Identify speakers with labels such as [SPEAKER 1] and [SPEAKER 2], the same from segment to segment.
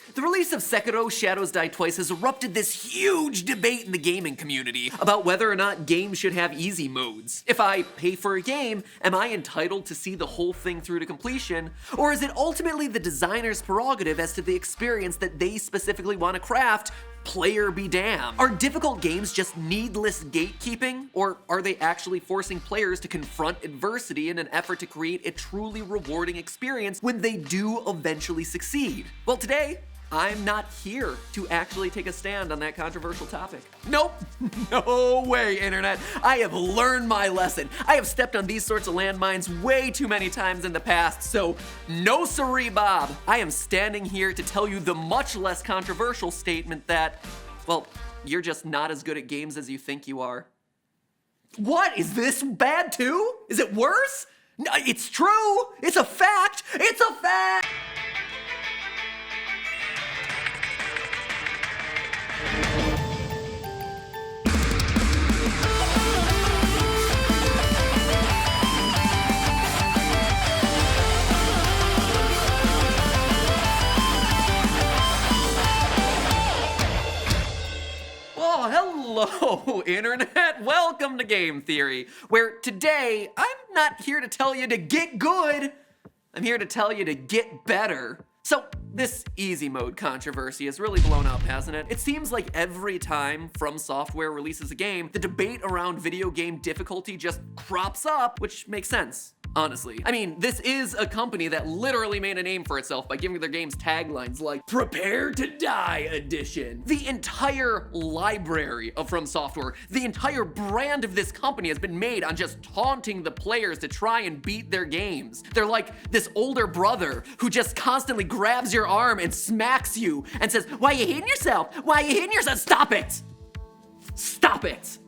[SPEAKER 1] The release of Sekiro Shadows Die Twice has erupted this huge debate in the gaming community about whether or not games should have easy modes. If I pay for a game, am I entitled to see the whole thing through to completion? Or is it ultimately the designer's prerogative as to the experience that they specifically want to craft? Player be damned. Are difficult games just needless gatekeeping? Or are they actually forcing players to confront adversity in an effort to create a truly rewarding experience when they do eventually succeed? Well, today, I'm not here to actually take a stand on that controversial topic. Nope, no way, internet. I have learned my lesson. I have stepped on these sorts of landmines way too many times in the past, so no siree, Bob. I am standing here to tell you the much less controversial statement that, well, you're just not as good at games as you think you are. What? Is this bad too? Is it worse? No, it's true. It's a fact. It's a fact. Hello, internet. Welcome to Game Theory, where today I'm not here to tell you to get good. I'm here to tell you to get better. So, this easy mode controversy has really blown up, hasn't it? It seems like every time From Software releases a game, the debate around video game difficulty just crops up, which makes sense. Honestly. I mean, this is a company that literally made a name for itself by giving their games taglines like Prepare to Die Edition. The entire library of From Software, the entire brand of this company has been made on just taunting the players to try and beat their games. They're like this older brother who just constantly grabs your arm and smacks you and says, "Why are you hitting yourself? Why are you hitting yourself? Stop it! Stop it!"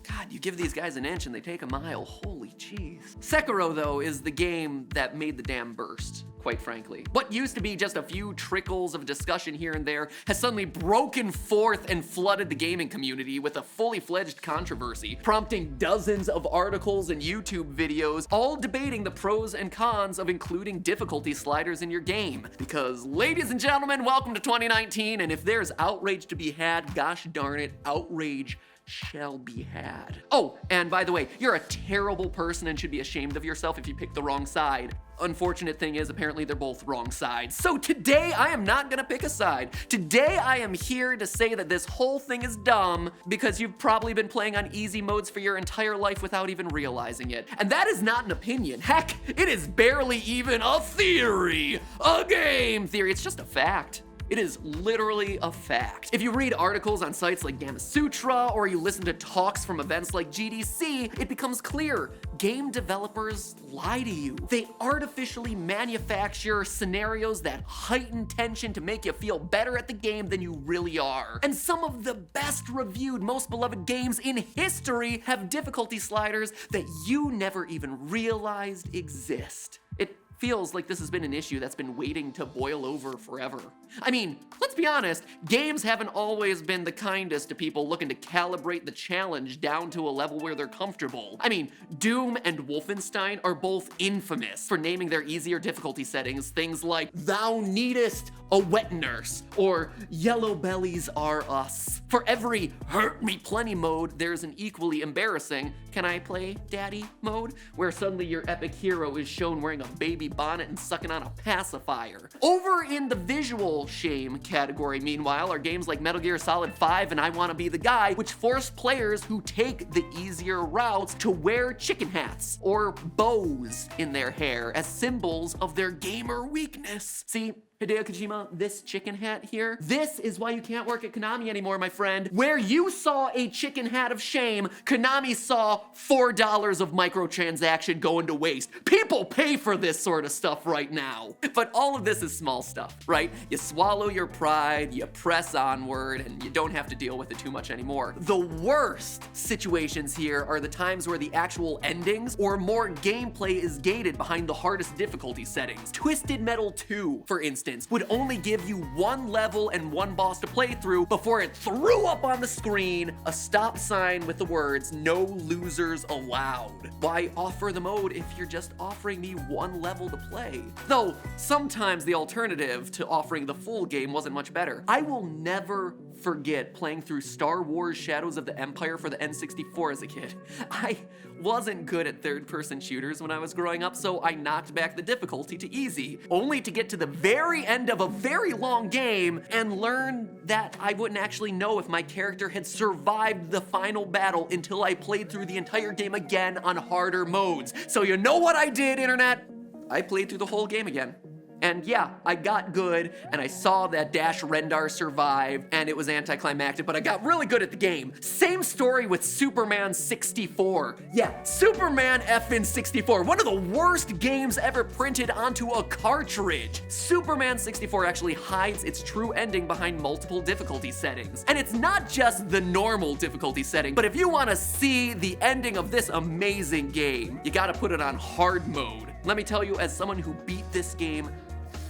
[SPEAKER 1] God, you give these guys an inch and they take a mile. Holy jeez. Sekiro, though, is the game that made the dam burst, quite frankly. What used to be just a few trickles of discussion here and there has suddenly broken forth and flooded the gaming community with a fully fledged controversy, prompting dozens of articles and YouTube videos, all debating the pros and cons of including difficulty sliders in your game. Because, ladies and gentlemen, welcome to 2019, and if there's outrage to be had, gosh darn it, outrage shall be had. Oh, and by the way, you're a terrible person and should be ashamed of yourself if you picked the wrong side. Unfortunate thing is, apparently they're both wrong sides. So today, I am not gonna pick a side. Today, I am here to say that this whole thing is dumb because you've probably been playing on easy modes for your entire life without even realizing it. And that is not an opinion. Heck, it is barely even a theory. A game theory, it's just a fact. It is literally a fact. If you read articles on sites like Gamasutra or you listen to talks from events like GDC, it becomes clear game developers lie to you. They artificially manufacture scenarios that heighten tension to make you feel better at the game than you really are. And some of the best reviewed, most beloved games in history have difficulty sliders that you never even realized exist. It feels like this has been an issue that's been waiting to boil over forever. I mean, let's be honest, games haven't always been the kindest to people looking to calibrate the challenge down to a level where they're comfortable. I mean, Doom and Wolfenstein are both infamous for naming their easier difficulty settings things like Thou Needest a Wet Nurse or Yellow Bellies Are Us. For every Hurt Me Plenty mode, there's an equally embarrassing Can I Play Daddy mode, where suddenly your epic hero is shown wearing a baby bonnet and sucking on a pacifier. Over in the visual shame category, meanwhile, are games like Metal Gear Solid 5 and I Wanna Be the Guy, which force players who take the easier routes to wear chicken hats or bows in their hair as symbols of their gamer weakness. See, Hideo Kojima, this chicken hat here, this is why you can't work at Konami anymore, my friend. Where you saw a chicken hat of shame, Konami saw $4 of microtransaction going to waste. People pay for this sort of stuff right now. But all of this is small stuff, right? You swallow your pride, you press onward, and you don't have to deal with it too much anymore. The worst situations here are the times where the actual endings or more gameplay is gated behind the hardest difficulty settings. Twisted Metal 2, for instance, instance, would only give you one level and one boss to play through before it threw up on the screen a stop sign with the words, "No losers allowed." Why offer the mode if you're just offering me one level to play? Though, sometimes the alternative to offering the full game wasn't much better. I will never forget playing through Star Wars Shadows of the Empire for the N64 as a kid. I wasn't good at third-person shooters when I was growing up, so I knocked back the difficulty to easy, only to get to the very end of a very long game and learn that I wouldn't actually know if my character had survived the final battle until I played through the entire game again on harder modes. So you know what I did, internet? I played through the whole game again. And yeah, I got good, and I saw that Dash Rendar survive, and it was anticlimactic, but I got really good at the game. Same story with Superman 64. Yeah, Superman effing 64, one of the worst games ever printed onto a cartridge. Superman 64 actually hides its true ending behind multiple difficulty settings. And it's not just the normal difficulty setting, but if you want to see the ending of this amazing game, you gotta put it on hard mode. Let me tell you, as someone who beat this game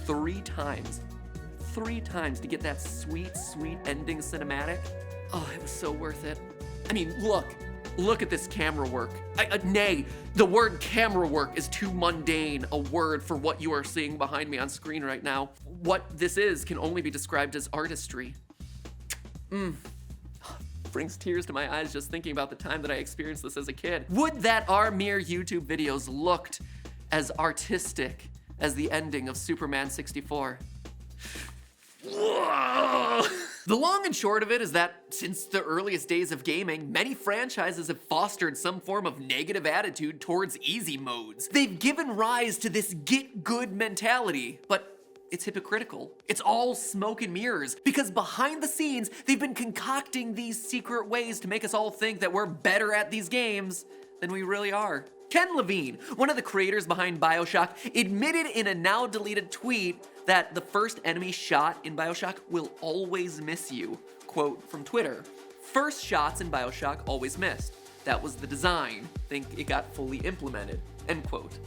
[SPEAKER 1] 3 times to get that sweet, sweet ending cinematic. Oh, it was so worth it. I mean, look at this camera work. Nay, the word camera work is too mundane a word for what you are seeing behind me on screen right now. What this is can only be described as artistry. Brings tears to my eyes just thinking about the time that I experienced this as a kid. Would that our mere YouTube videos looked as artistic as the ending of Superman 64. The long and short of it is that since the earliest days of gaming, many franchises have fostered some form of negative attitude towards easy modes. They've given rise to this get good mentality, but it's hypocritical. It's all smoke and mirrors, because behind the scenes, they've been concocting these secret ways to make us all think that we're better at these games than we really are. Ken Levine, one of the creators behind BioShock, admitted in a now deleted tweet that the first enemy shot in BioShock will always miss you. Quote from Twitter, "First shots in BioShock always missed. That was the design. Think it got fully implemented." End quote.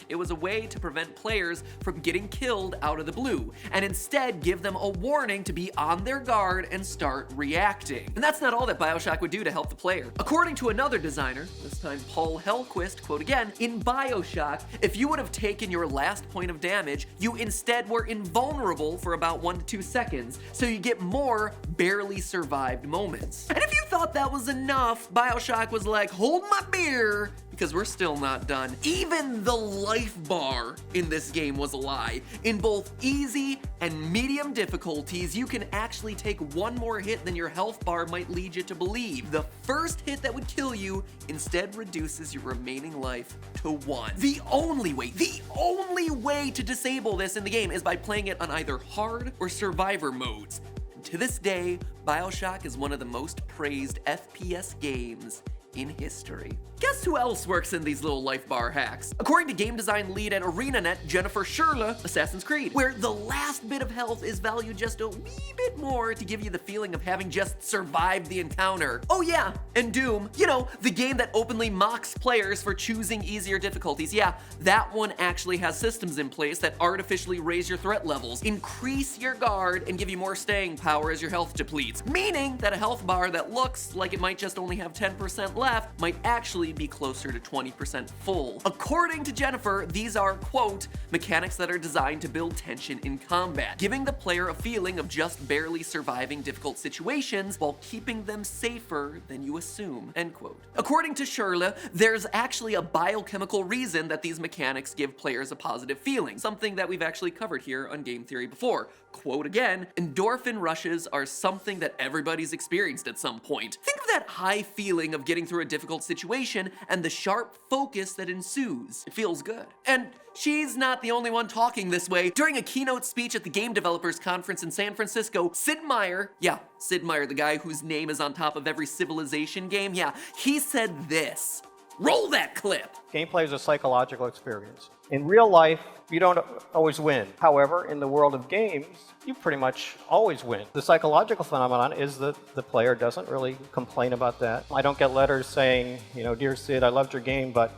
[SPEAKER 1] It was a way to prevent players from getting killed out of the blue, and instead give them a warning to be on their guard and start reacting. And that's not all that BioShock would do to help the player. According to another designer, this time Paul Hellquist, quote again, "In BioShock, if you would have taken your last point of damage, you instead were invulnerable for about 1 to 2 seconds, so you get more barely survived moments." And if you thought that was enough, BioShock was like, hold my beer, because we're still not done. Even the life bar in this game was a lie. In both easy and medium difficulties, you can actually take one more hit than your health bar might lead you to believe. The first hit that would kill you instead reduces your remaining life to 1. The only way to disable this in the game is by playing it on either hard or survivor modes. And to this day, BioShock is one of the most praised FPS games in history. Guess who else works in these little life bar hacks? According to game design lead at ArenaNet, Jennifer Sherla, Assassin's Creed, where the last bit of health is valued just a wee bit more to give you the feeling of having just survived the encounter. Oh yeah, and Doom, you know, the game that openly mocks players for choosing easier difficulties. Yeah, that one actually has systems in place that artificially raise your threat levels, increase your guard, and give you more staying power as your health depletes. Meaning that a health bar that looks like it might just only have 10% left might actually be closer to 20% full. According to Jennifer, these are, quote, mechanics that are designed to build tension in combat, giving the player a feeling of just barely surviving difficult situations while keeping them safer than you assume, end quote. According to Sherla, there's actually a biochemical reason that these mechanics give players a positive feeling, something that we've actually covered here on Game Theory before. Quote again, endorphin rushes are something that everybody's experienced at some point. Think of that high feeling of getting through a difficult situation and the sharp focus that ensues. It feels good. And she's not the only one talking this way. During a keynote speech at the Game Developers Conference in San Francisco, Sid Meier, the guy whose name is on top of every Civilization game, he said this. Roll that clip.
[SPEAKER 2] Gameplay is a psychological experience. In real life, you don't always win. However, in the world of games, you pretty much always win. The psychological phenomenon is that the player doesn't really complain about that. I don't get letters saying, "Dear Sid, I loved your game, but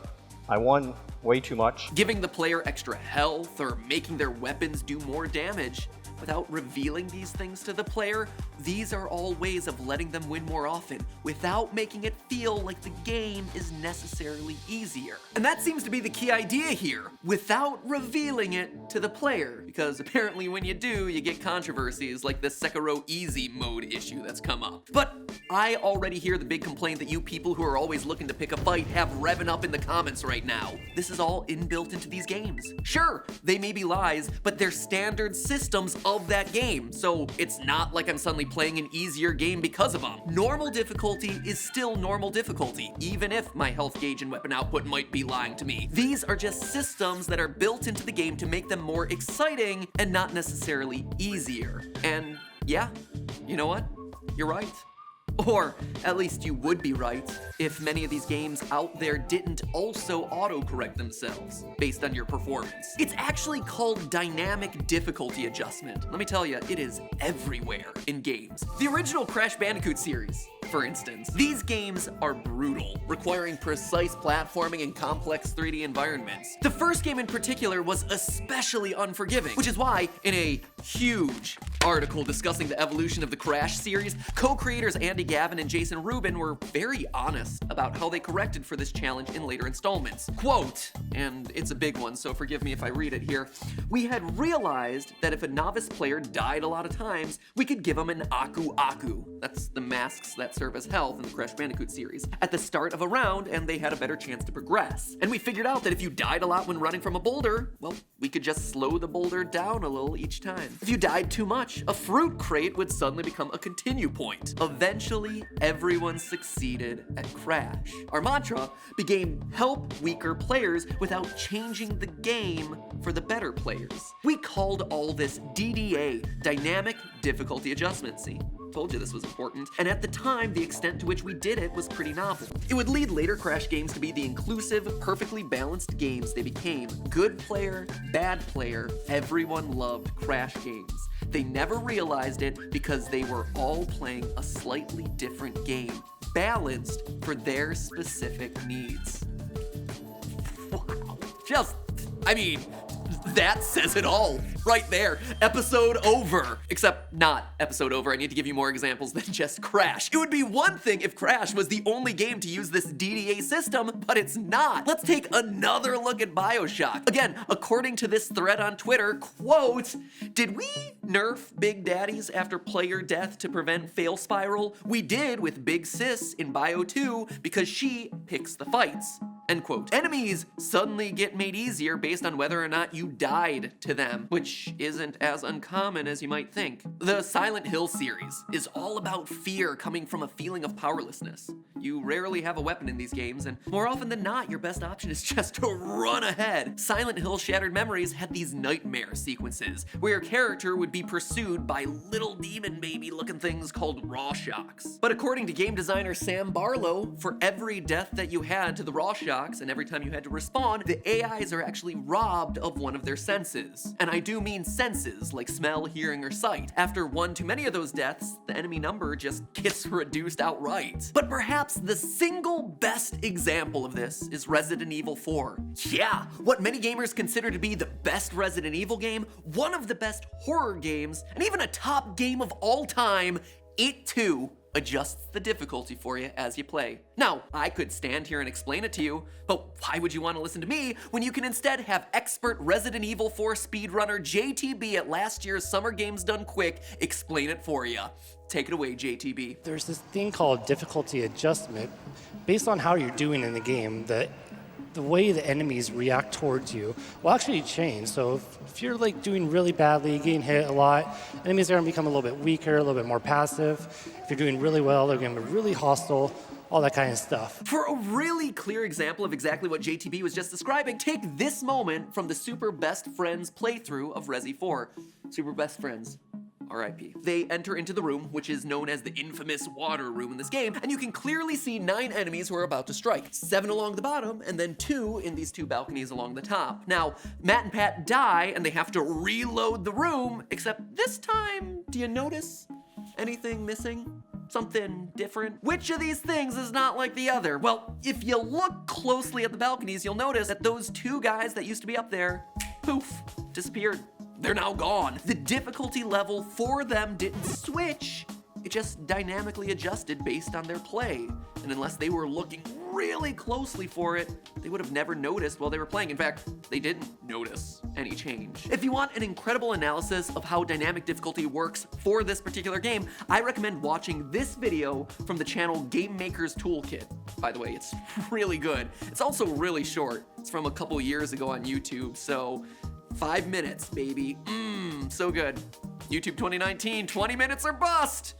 [SPEAKER 2] I won way too much.
[SPEAKER 1] Giving the player extra health or making their weapons do more damage. Without revealing these things to the player, these are all ways of letting them win more often, without making it feel like the game is necessarily easier. And that seems to be the key idea here, without revealing it to the player, because apparently when you do, you get controversies like the Sekiro easy mode issue that's come up. But I already hear the big complaint that you people who are always looking to pick a fight have revving up in the comments right now. This is all inbuilt into these games. Sure, they may be lies, but they're standard systems of that game, so it's not like I'm suddenly playing an easier game because of them. Normal difficulty is still normal difficulty, even if my health gauge and weapon output might be lying to me. These are just systems that are built into the game to make them more exciting and not necessarily easier. And yeah, you know what? You're right. Or at least you would be right if many of these games out there didn't also autocorrect themselves based on your performance. It's actually called dynamic difficulty adjustment. Let me tell you, it is everywhere in games. The original Crash Bandicoot series, for instance. These games are brutal, requiring precise platforming in complex 3D environments. The first game in particular was especially unforgiving, which is why in a huge article discussing the evolution of the Crash series, co-creators Andy Gavin and Jason Rubin were very honest about how they corrected for this challenge in later installments. Quote, and it's a big one, so forgive me if I read it here, "We had realized that if a novice player died a lot of times, we could give them an Aku Aku." That's the masks that serve as health in the Crash Bandicoot series. At the start of a round, and they had a better chance to progress. And we figured out that if you died a lot when running from a boulder, well, we could just slow the boulder down a little each time. If you died too much, a fruit crate would suddenly become a continue point. Eventually, everyone succeeded at Crash. Our mantra became help weaker players without changing the game for the better players. We called all this DDA, Dynamic Difficulty Adjustment. See? Told you this was important. And at the time, the extent to which we did it was pretty novel. It would lead later Crash games to be the inclusive, perfectly balanced games they became. Good player, bad player, everyone loved Crash games. They never realized it because they were all playing a slightly different game, balanced for their specific needs. Wow. That says it all right there. Episode over. Except not episode over. I need to give you more examples than just Crash. It would be one thing if Crash was the only game to use this DDA system, but it's not. Let's take another look at BioShock. Again, according to this thread on Twitter, quote, "Did we nerf Big Daddies after player death to prevent fail spiral? We did with Big Sis in Bio 2 because she picks the fights." End quote. Enemies suddenly get made easier based on whether or not you died to them, which isn't as uncommon as you might think. The Silent Hill series is all about fear coming from a feeling of powerlessness. You rarely have a weapon in these games, and more often than not, your best option is just to run ahead. Silent Hill Shattered Memories had these nightmare sequences, where your character would be pursued by little demon baby looking things called Rawshocks. But according to game designer Sam Barlow, for every death that you had to the Rawshocks, and every time you had to respawn, the AIs are actually robbed of one of their senses. And I do mean senses, like smell, hearing, or sight. After one too many of those deaths, the enemy number just gets reduced outright. But perhaps the single best example of this is Resident Evil 4. Yeah, what many gamers consider to be the best Resident Evil game, one of the best horror games, and even a top game of all time, it too adjusts the difficulty for you as you play. Now, I could stand here and explain it to you, but why would you want to listen to me when you can instead have expert Resident Evil 4 speedrunner JTB at last year's Summer Games Done Quick explain it for you. Take it away, JTB.
[SPEAKER 3] There's this thing called difficulty adjustment. Based on how you're doing in the game, the way the enemies react towards you will actually change. So if you're like doing really badly, getting hit a lot, enemies are going to become a little bit weaker, a little bit more passive. If you're doing really well, they're going to be really hostile, all that kind of stuff.
[SPEAKER 1] For a really clear example of exactly what JTB was just describing, take this moment from the Super Best Friends playthrough of Resi 4. Super Best Friends. RIP. They enter into the room, which is known as the infamous water room in this game, and you can clearly see 9 enemies who are about to strike. 7 along the bottom, and then 2 in these 2 balconies along the top. Now, Matt and Pat die, and they have to reload the room, except this time, do you notice anything missing? Something different? Which of these things is not like the other? Well, if you look closely at the balconies, you'll notice that those two guys that used to be up there, poof, disappeared. They're now gone. The difficulty level for them didn't switch. It just dynamically adjusted based on their play. And unless they were looking really closely for it, they would have never noticed while they were playing. In fact, they didn't notice any change. If you want an incredible analysis of how dynamic difficulty works for this particular game, I recommend watching this video from the channel Game Maker's Toolkit. By the way, it's really good. It's also really short. It's from a couple years ago on YouTube, so 5 minutes, baby. So good. YouTube 2019, 20 minutes or bust.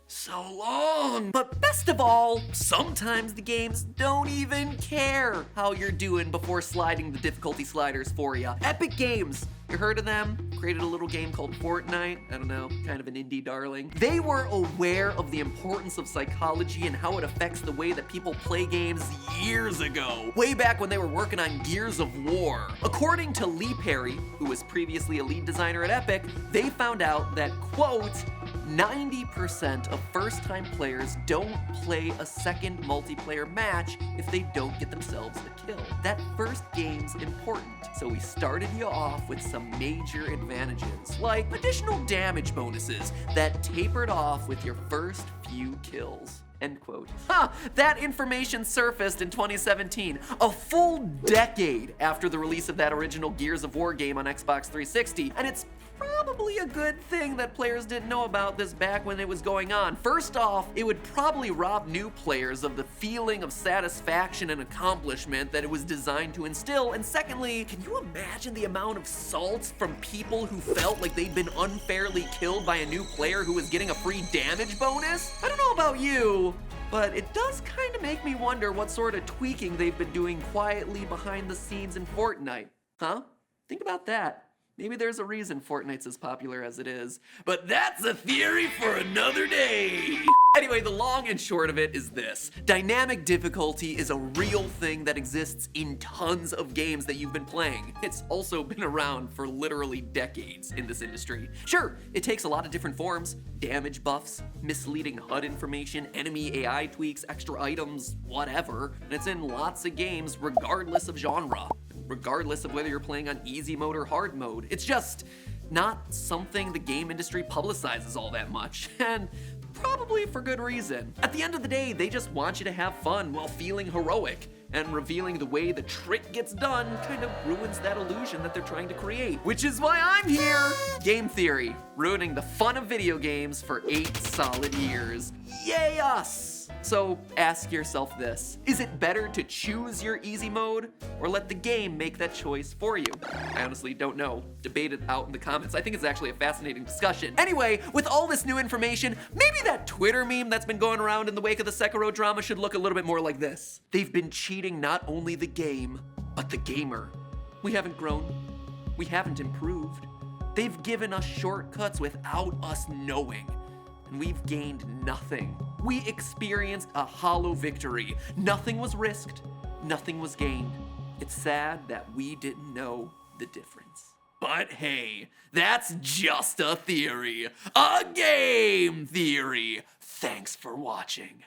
[SPEAKER 1] So long. But best of all, sometimes the games don't even care how you're doing before sliding the difficulty sliders for you. Epic Games, you heard of them? Created a little game called Fortnite. I don't know, kind of an indie darling. They were aware of the importance of psychology and how it affects the way that people play games years ago, way back when they were working on Gears of War. According to Lee Perry, who was previously a lead designer at Epic, they found out that, quote, 90% of first-time players don't play a second multiplayer match if they don't get themselves the kill. That first game's important, so we started you off with some major advantages, like additional damage bonuses that tapered off with your first few kills. End quote. That information surfaced in 2017, a full decade after the release of that original Gears of War game on Xbox 360, and it's probably a good thing that players didn't know about this back when it was going on. First off, it would probably rob new players of the feeling of satisfaction and accomplishment that it was designed to instill, and secondly, can you imagine the amount of salts from people who felt like they'd been unfairly killed by a new player who was getting a free damage bonus? I don't know about you, but it does kind of make me wonder what sort of tweaking they've been doing quietly behind the scenes in Fortnite. Huh? Think about that. Maybe there's a reason Fortnite's as popular as it is, but that's a theory for another day. Anyway, the long and short of it is this. Dynamic difficulty is a real thing that exists in tons of games that you've been playing. It's also been around for literally decades in this industry. Sure, it takes a lot of different forms: damage buffs, misleading HUD information, enemy AI tweaks, extra items, whatever. And it's in lots of games regardless of genre, regardless of whether you're playing on easy mode or hard mode. It's just not something the game industry publicizes all that much, and probably for good reason. At the end of the day, they just want you to have fun while feeling heroic, and revealing the way the trick gets done kind of ruins that illusion that they're trying to create. Which is why I'm here! Game Theory, ruining the fun of video games for 8 solid years. Yay us! So ask yourself this: is it better to choose your easy mode or let the game make that choice for you? I honestly don't know. Debate it out in the comments. I think it's actually a fascinating discussion. Anyway, with all this new information, maybe that Twitter meme that's been going around in the wake of the Sekiro drama should look a little bit more like this. They've been cheating not only the game, but the gamer. We haven't grown. We haven't improved. They've given us shortcuts without us knowing, and we've gained nothing. We experienced a hollow victory. Nothing was risked, nothing was gained. It's sad that we didn't know the difference. But hey, that's just a theory. A game theory. Thanks for watching.